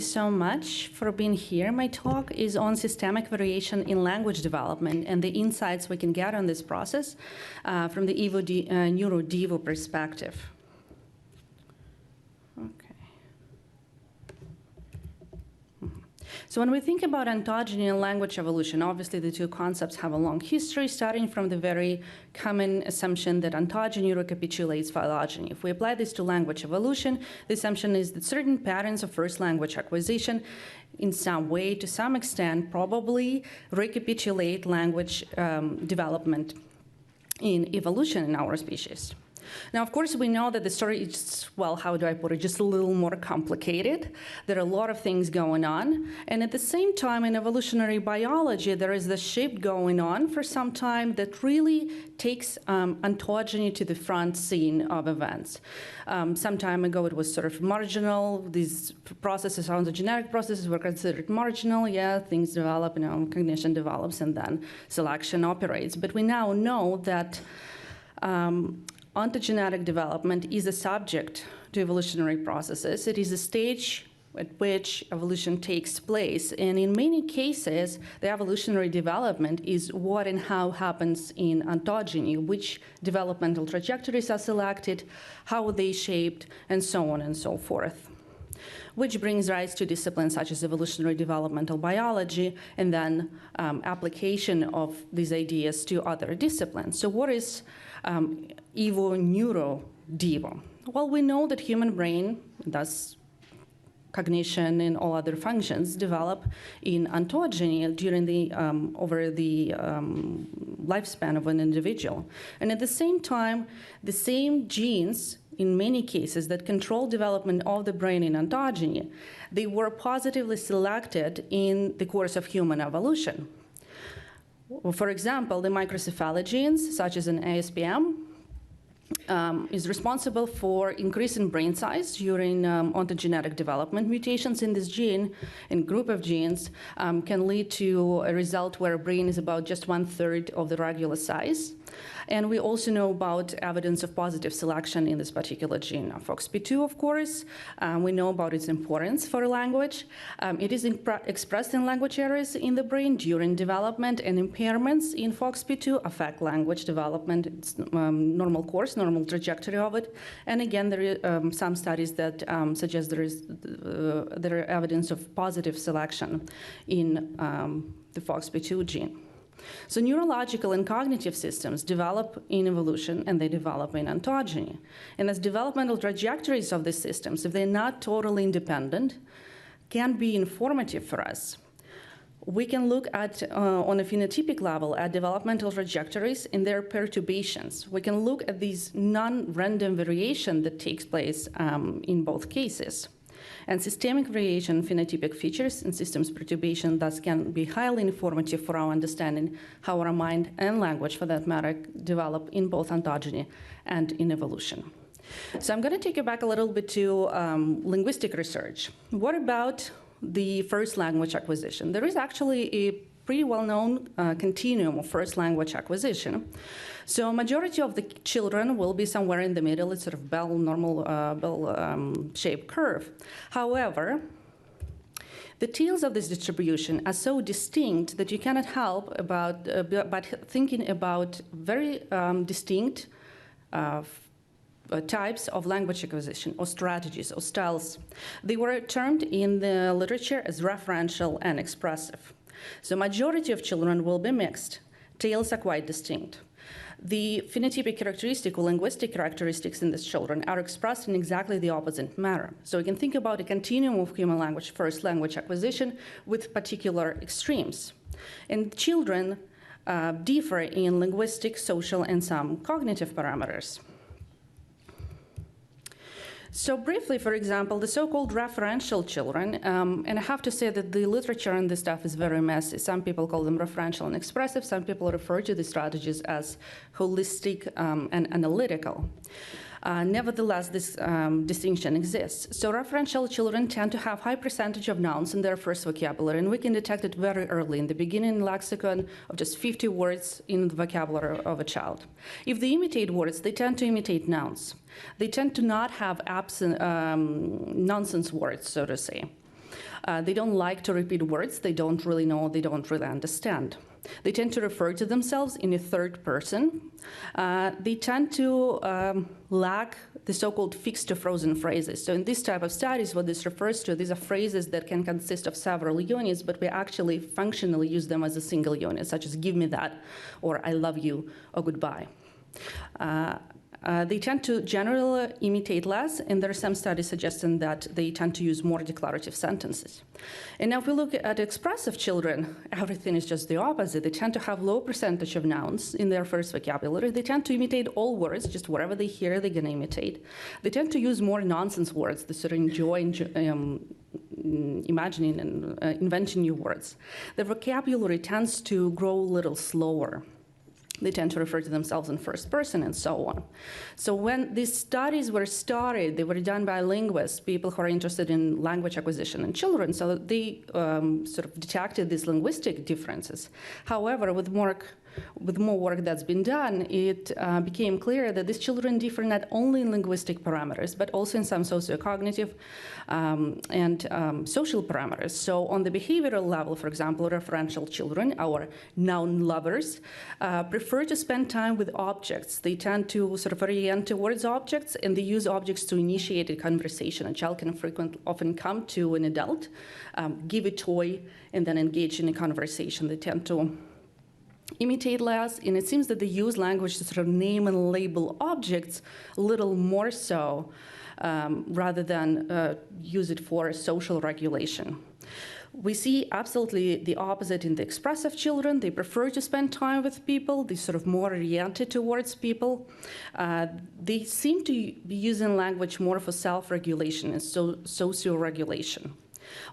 you so much for being here. My talk is on systemic variation in language development and the insights we can get on this process from the evo-neuro-devo perspective. So when we think about ontogeny and language evolution, obviously the two concepts have a long history, starting from the very common assumption that ontogeny recapitulates phylogeny. If we apply this to language evolution, the assumption is that certain patterns of first language acquisition in some way, to some extent, probably recapitulate language development in evolution in our species. Now, of course, we know that the story is, well, how do I put it, just a little more complicated. There are a lot of things going on. And at the same time, in evolutionary biology, there is this shift going on for some time that really takes ontogeny to the front scene of events. Some time ago, it was sort of marginal. These processes, ontogenetic processes, were considered marginal. Yeah, things develop, cognition develops, and then selection operates. But we now know that ontogenetic development is a subject to evolutionary processes. It is a stage at which evolution takes place. And in many cases, the evolutionary development is what and how happens in ontogeny, which developmental trajectories are selected, how they shaped, and so on and so forth. Which brings rise to disciplines such as evolutionary developmental biology, and then application of these ideas to other disciplines. So what is evo-neuro-devo? Well, we know that human brain, thus cognition and all other functions, develop in ontogeny during the over the lifespan of an individual. And at the same time, the same genes, in many cases, that control development of the brain in ontogeny, they were positively selected in the course of human evolution. For example, the microcephaly genes, such as an ISPA, is responsible for increase in brain size during ontogenetic development. Mutations in this gene, in group of genes, can lead to a result where a brain is about just 1/3 of the regular size. And we also know about evidence of positive selection in this particular gene. FOXP2, of course, we know about its importance for language. It is expressed in language areas in the brain during development, and impairments in FOXP2 affect language development. It's normal course, normal trajectory of it. And again, there are some studies that suggest there are evidence of positive selection in the FOXP2 gene. So neurological and cognitive systems develop in evolution, and they develop in ontogeny. And as developmental trajectories of these systems, if they're not totally independent, can be informative for us. We can look at, on a phenotypic level, at developmental trajectories and their perturbations. We can look at these non-random variation that takes place in both cases. And systemic variation, phenotypic features, and systems perturbation thus can be highly informative for our understanding how our mind and language, for that matter, develop in both ontogeny and in evolution. So I'm going to take you back a little bit to linguistic research. What about the first language acquisition? There is actually a pretty well-known continuum of first language acquisition. So a majority of the children will be somewhere in the middle. It's sort of bell-shaped curve. However, the tails of this distribution are so distinct that you cannot help but thinking about very distinct types of language acquisition, or strategies, or styles. They were termed in the literature as referential and expressive. So majority of children will be mixed. Tails are quite distinct. The phenotypic characteristic or linguistic characteristics in these children are expressed in exactly the opposite manner. So we can think about a continuum of human language, first language acquisition, with particular extremes. And children differ in linguistic, social, and some cognitive parameters. So briefly, for example, the so-called referential children, and I have to say that the literature on this stuff is very messy. Some people call them referential and expressive. Some people refer to the strategies as holistic and analytical. Nevertheless, this distinction exists. So referential children tend to have high percentage of nouns in their first vocabulary, and we can detect it very early in the beginning lexicon of just 50 words in the vocabulary of a child. If they imitate words, they tend to imitate nouns. They tend to not have absent, nonsense words, so to say. They don't like to repeat words they don't really know, they don't really understand. They tend to refer to themselves in a third person. They tend to lack the so-called fixed to frozen phrases. So in this type of studies, what this refers to, these are phrases that can consist of several units, but we actually functionally use them as a single unit, such as give me that, or I love you, or goodbye. They tend to generally imitate less, and there are some studies suggesting that they tend to use more declarative sentences. And now if we look at expressive children, everything is just the opposite. They tend to have low percentage of nouns in their first vocabulary. They tend to imitate all words, just whatever they hear, they're going to imitate. They tend to use more nonsense words. They sort of enjoy imagining and inventing new words. Their vocabulary tends to grow a little slower. They tend to refer to themselves in first person and so on. So when these studies were started, they were done by linguists, people who are interested in language acquisition in children, so they sort of detected these linguistic differences. However, with more work that's been done, it became clear that these children differ not only in linguistic parameters, but also in some sociocognitive and social parameters. So on the behavioral level, for example, referential children, our noun lovers, prefer to spend time with objects. They tend to sort of orient towards objects, and they use objects to initiate a conversation. A child can often come to an adult, give a toy, and then engage in a conversation. They tend to imitate less, and it seems that they use language to sort of name and label objects a little more so rather than use it for social regulation. We see absolutely the opposite in the expressive children. They prefer to spend time with people. They're sort of more oriented towards people. They seem to be using language more for self-regulation and socio-regulation.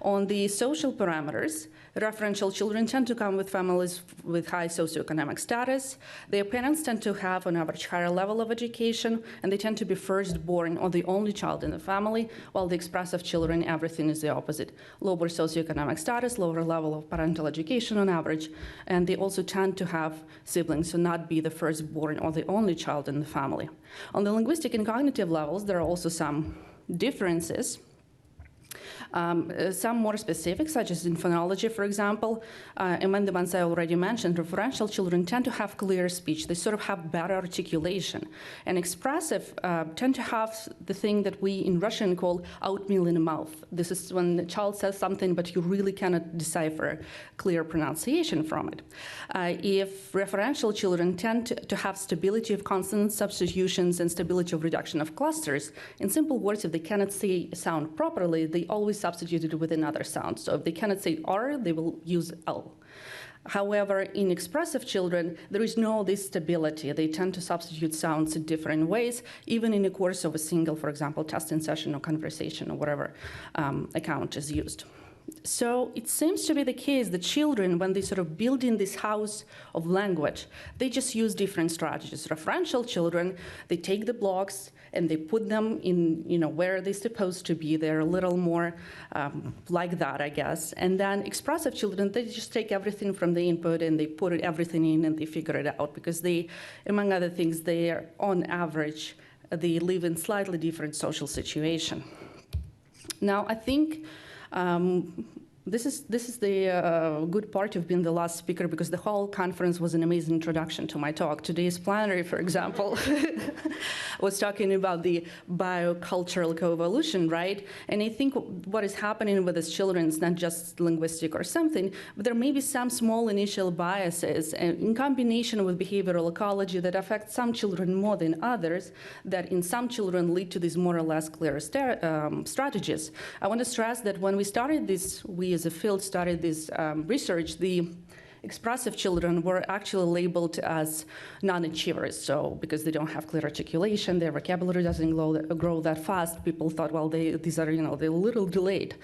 On the social parameters, referential children tend to come with families with high socioeconomic status. Their parents tend to have, on average, higher level of education, and they tend to be firstborn or the only child in the family, while the expressive children, everything is the opposite. Lower socioeconomic status, lower level of parental education on average, and they also tend to have siblings, so not be the firstborn or the only child in the family. On the linguistic and cognitive levels, there are also some differences. Some more specific, such as in phonology, for example, among the ones I already mentioned, referential children tend to have clear speech. They sort of have better articulation. And expressive tend to have the thing that we in Russian call oatmeal in the mouth. This is when the child says something, but you really cannot decipher clear pronunciation from it. If referential children tend to have stability of consonant substitutions and stability of reduction of clusters, in simple words, if they cannot say a sound properly, they always substitute it with another sound. So if they cannot say R, they will use L. However, in expressive children, there is no this stability. They tend to substitute sounds in different ways, even in the course of a single, for example, testing session or conversation or whatever account is used. So it seems to be the case that children, when they sort of build in this house of language, they just use different strategies. Referential children, they take the blocks and they put them in, where they're supposed to be. They're a little more like that, I guess. And then expressive children, they just take everything from the input and they put everything in and they figure it out because they, among other things, they are, on average, they live in slightly different social situation. Now, I think this is the good part of being the last speaker because the whole conference was an amazing introduction to my talk. Today's plenary, for example, was talking about the biocultural coevolution, right? And I think what is happening with these children is not just linguistic or something, but there may be some small initial biases in combination with behavioral ecology that affect some children more than others, that in some children lead to these more or less clear strategies. I want to stress that when we started this, we as a field started this research, the expressive children were actually labeled as non-achievers. So because they don't have clear articulation, their vocabulary doesn't grow that fast, people thought, well, these are, they're a little delayed.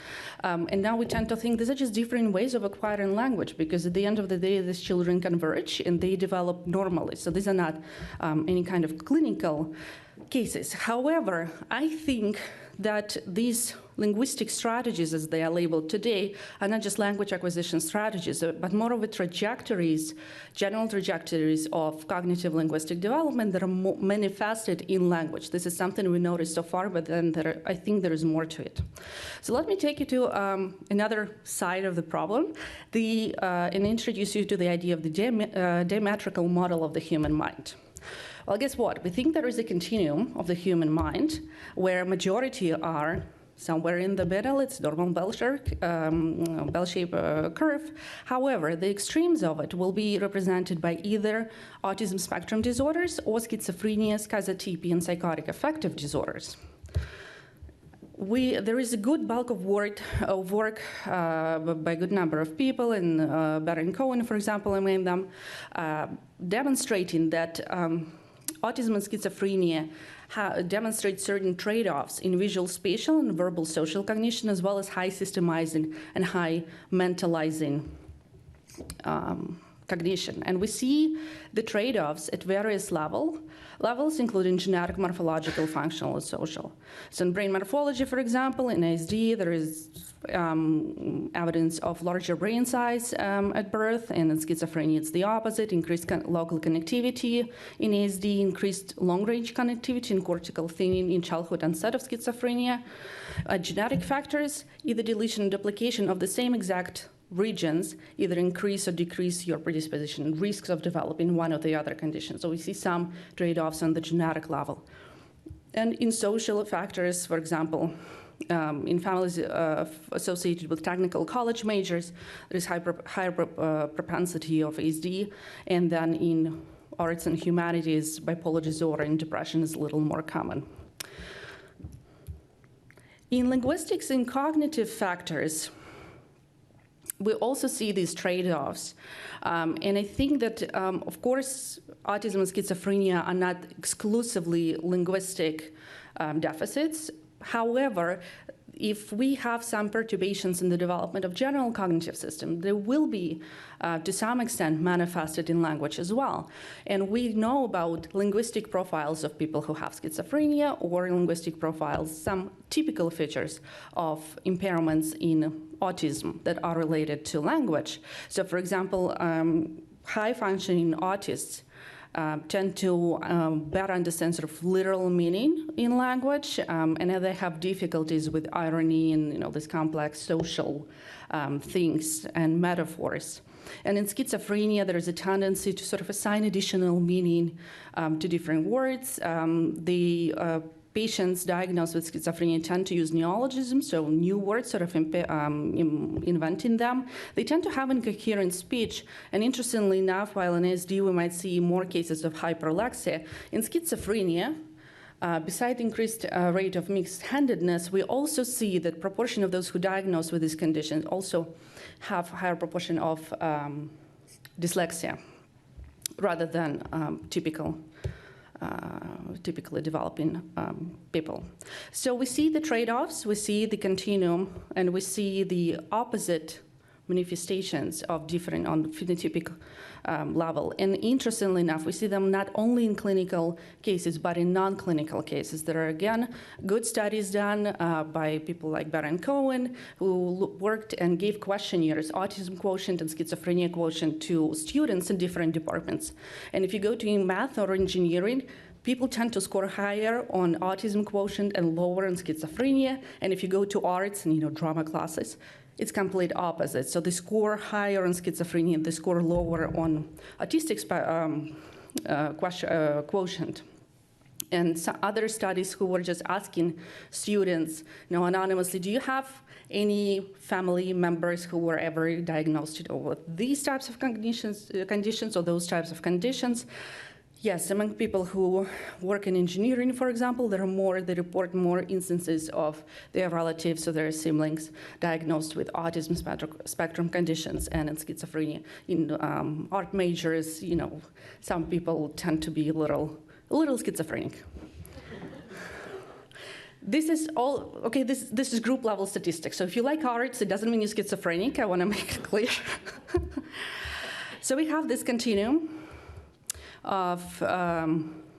And now we tend to think these are just different ways of acquiring language because at the end of the day, these children converge and they develop normally. So these are not any kind of clinical cases. However, I think that these linguistic strategies, as they are labeled today, are not just language acquisition strategies, but more of a trajectories, general trajectories of cognitive linguistic development that are manifested in language. This is something we noticed so far, but then I think there is more to it. So let me take you to another side of the problem and introduce you to the idea of the diametrical model of the human mind. Well, guess what? We think there is a continuum of the human mind where majority are somewhere in the middle. It's normal bell-shaped curve. However, the extremes of it will be represented by either autism spectrum disorders or schizophrenia, schizotypy, and psychotic affective disorders. There is a good bulk of work by a good number of people, and Barr and Cohen, for example, among them, demonstrating that autism and schizophrenia demonstrate certain trade-offs in visual, spatial, and verbal social cognition, as well as high systemizing and high mentalizing cognition. And we see the trade-offs at various levels, including genetic, morphological, functional, and social. So in brain morphology, for example, in ASD, there is evidence of larger brain size at birth, and in schizophrenia, it's the opposite: increased local connectivity in ASD, increased long-range connectivity and cortical thinning in childhood onset of schizophrenia. Genetic factors, either deletion or duplication of the same exact regions, either increase or decrease your predisposition, risks of developing one or the other condition. So we see some trade-offs on the genetic level. And in social factors, for example, in families associated with technical college majors, there is higher propensity of ASD, and then in arts and humanities, bipolar disorder and depression is a little more common. In linguistics and cognitive factors, we also see these trade-offs. And I think that, of course, autism and schizophrenia are not exclusively linguistic deficits. However, if we have some perturbations in the development of general cognitive system, they will be, to some extent, manifested in language as well. And we know about linguistic profiles of people who have schizophrenia, or linguistic profiles, some typical features of impairments in autism that are related to language. So, for example, high-functioning autists tend to better understand sort of literal meaning in language, and they have difficulties with irony and these complex social things and metaphors. And in schizophrenia, there is a tendency to sort of assign additional meaning to different words. Patients diagnosed with schizophrenia tend to use neologisms, so new words, sort of inventing them. They tend to have incoherent speech, and interestingly enough, while in ASD we might see more cases of hyperlexia, in schizophrenia, besides increased rate of mixed-handedness, we also see that proportion of those who diagnosed with this condition also have higher proportion of dyslexia rather than typically developing people. So we see the trade-offs, we see the continuum, and we see the opposite manifestations of different on the phenotypic level. And interestingly enough, we see them not only in clinical cases, but in non-clinical cases. There are, again, good studies done by people like Barr and Cohen, who worked and gave questionnaires, autism quotient and schizophrenia quotient, to students in different departments. And if you go to math or engineering, people tend to score higher on autism quotient and lower on schizophrenia. And if you go to arts and drama classes, it's complete opposite. So they score higher on schizophrenia, they score lower on autistic quotient. And some other studies who were just asking students, anonymously, do you have any family members who were ever diagnosed with these types of conditions or those types of conditions? Yes, among people who work in engineering, for example, they report more instances of their relatives or their siblings diagnosed with autism spectrum conditions and in schizophrenia. In art majors, some people tend to be a little schizophrenic. This is all, okay, this is group level statistics. So if you like arts, it doesn't mean you're schizophrenic. I want to make it clear. So we have this continuum of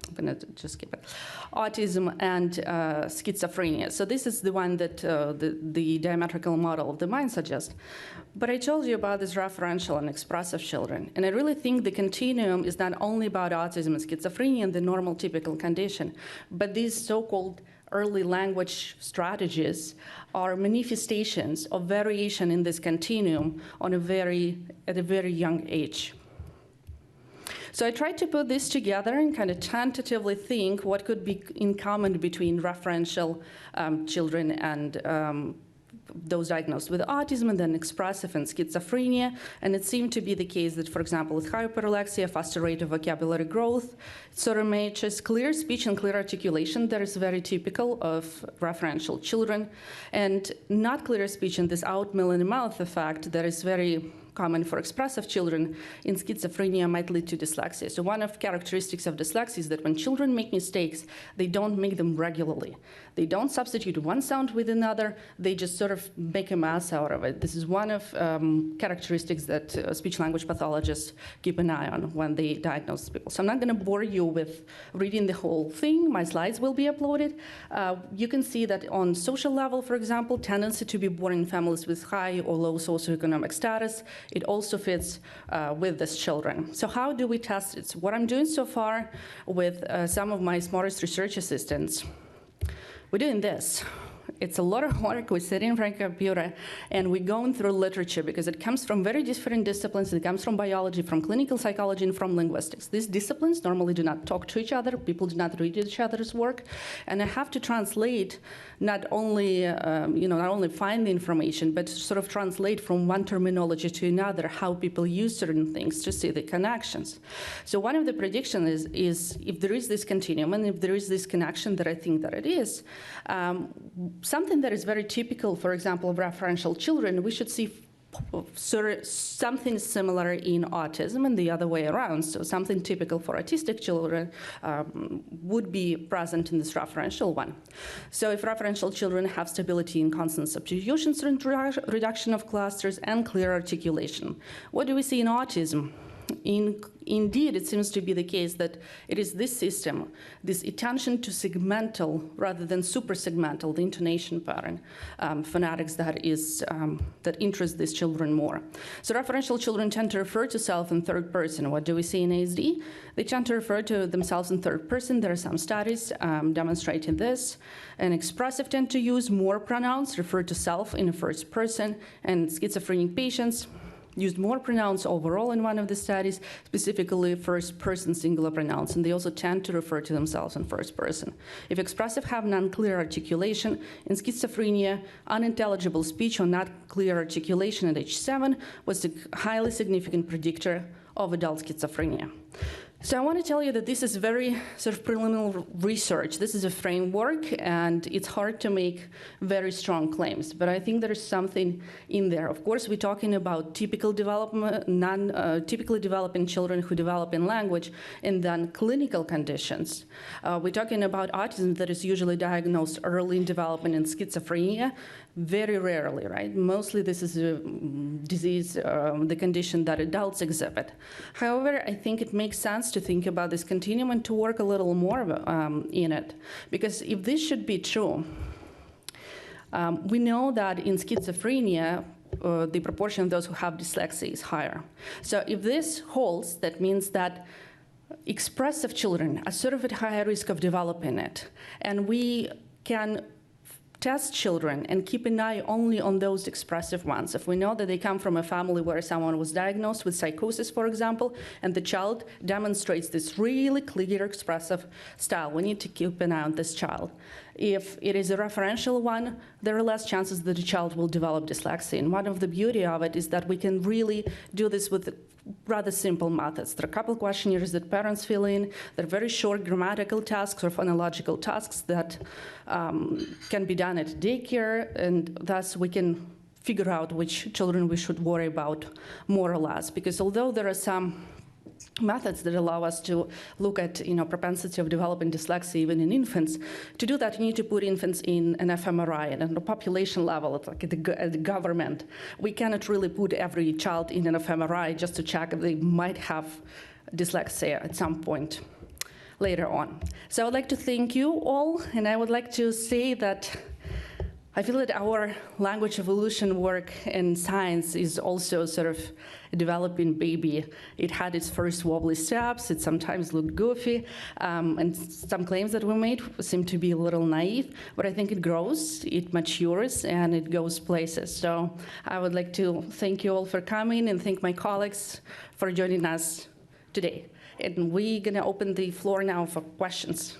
I'm going to just skip it. Autism and schizophrenia. So this is the one that the diametrical model of the mind suggests. But I told you about this referential and expressive children. And I really think the continuum is not only about autism and schizophrenia and the normal typical condition, but these so-called early language strategies are manifestations of variation in this continuum at a very young age. So I tried to put this together and kind of tentatively think what could be in common between referential children and those diagnosed with autism, and then expressive and schizophrenia. And it seemed to be the case that, for example, with hyperlexia, faster rate of vocabulary growth, sort of matches clear speech and clear articulation that is very typical of referential children, and not clear speech and this out-mill in the mouth effect that is very common for expressive children in schizophrenia might lead to dyslexia. So one of characteristics of dyslexia is that when children make mistakes, they don't make them regularly. They don't substitute one sound with another. They just sort of make a mess out of it. This is one of characteristics that speech-language pathologists keep an eye on when they diagnose people. So I'm not going to bore you with reading the whole thing. My slides will be uploaded. You can see that on social level, for example, tendency to be born in families with high or low socioeconomic status. It also fits with these children. So how do we test it? So what I'm doing so far with some of my smartest research assistants, we're doing this. It's a lot of work. We're sitting in front of a computer, and we're going through literature because it comes from very different disciplines. It comes from biology, from clinical psychology, and from linguistics. These disciplines normally do not talk to each other. People do not read each other's work. And I have to translate not only, not only find the information, but sort of translate from one terminology to another how people use certain things to see the connections. So one of the predictions is if there is this continuum and if there is this connection that I think that it is, something that is very typical, for example, of referential children, we should see something similar in autism and the other way around. So something typical for autistic children would be present in this referential one. So if referential children have stability in consonant substitutions, reduction of clusters, and clear articulation. What do we see in autism? Indeed, it seems to be the case that it is this system, this attention to segmental rather than super-segmental, the intonation pattern, phonetics that interest these children more. So referential children tend to refer to self in third person. What do we see in ASD? They tend to refer to themselves in third person. There are some studies demonstrating this. And expressive tend to use more pronouns, refer to self in the first person, and schizophrenic patients used more pronouns overall in one of the studies, specifically first-person singular pronouns, and they also tend to refer to themselves in first person. If expressive have non-clear articulation, in schizophrenia, unintelligible speech or not clear articulation at age 7 was a highly significant predictor of adult schizophrenia. So I want to tell you that this is very sort of preliminary research. This is a framework, and it's hard to make very strong claims. But I think there is something in there. Of course, we're talking about typical development, typically developing children who develop in language, and then clinical conditions. We're talking about autism that is usually diagnosed early in development, and schizophrenia very rarely, right? Mostly this is a disease, the condition that adults exhibit. However, I think it makes sense to think about this continuum and to work a little more in it. Because if this should be true, we know that in schizophrenia, the proportion of those who have dyslexia is higher. So if this holds, that means that expressive children are sort of at higher risk of developing it. And we can test children and keep an eye only on those expressive ones. If we know that they come from a family where someone was diagnosed with psychosis, for example, and the child demonstrates this really clear expressive style, we need to keep an eye on this child. If it is a referential one, there are less chances that the child will develop dyslexia. And one of the beauty of it is that we can really do this with rather simple methods. There are a couple of questionnaires that parents fill in. They're very short grammatical tasks or phonological tasks that can be done at daycare, and thus we can figure out which children we should worry about more or less. Because although there are some methods that allow us to look at propensity of developing dyslexia even in infants, to do that you need to put infants in an fMRI, and at the population level, it's like at the government, we cannot really put every child in an fMRI just to check if they might have dyslexia at some point. later on. So I would like to thank you all, and I would like to say that I feel that our language evolution work in science is also sort of a developing baby. It had its first wobbly steps, it sometimes looked goofy, and some claims that we made seem to be a little naive, but I think it grows, it matures, and it goes places. So I would like to thank you all for coming and thank my colleagues for joining us today. And we're gonna open the floor now for questions.